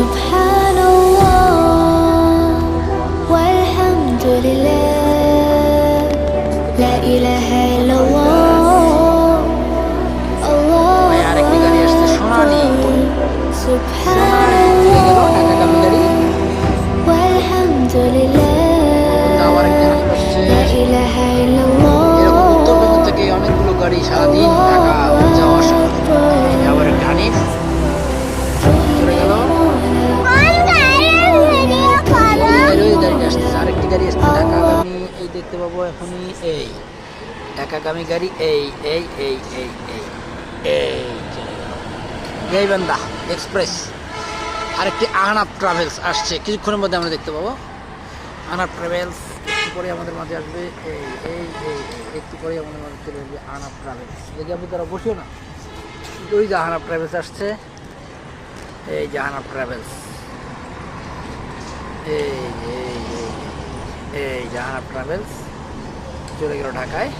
Subhanallah walhamdulillah la ilaha illallah ভাই আরেকটি গাড়ি আসছে সোনালী ঢাকাগামী গাড়ি। আবার একটি আসছে। এরকম উত্তরবঙ্গ থেকে অনেকগুলো গাড়ি সারাদিন ঢাকা যাওয়া আসা। আবার একটা হানিফ চলে গেল। গাড়িটা আসতেছে, আরেকটি গাড়ি আসছে ঢাকাগামী। এই দেখতে পাবো এখনই এই ঢাকাগামী গাড়ি। এই এই এই এই এই এই চলে গেল গাইবান্ধা এক্সপ্রেস। আরেকটি আহনাফ ট্রাভেলস আসছে, কিছুক্ষণের মধ্যে আমরা দেখতে পাবো আহনাফ ট্রাভেলস। একটু পরে আমাদের মাঝে আসবে। এই এই এই একটু পরে আমাদের মাঝে চলে আসবে আহনাফ ট্রাভেলস। দেখি আপনি তারা বসিও না, ওই যে আহনাফ ট্রাভেলস আসছে। এই যে আহনাফ ট্রাভেলস, এই যে আহনাফ ট্রাভেলস চলে গেল ঢাকায়।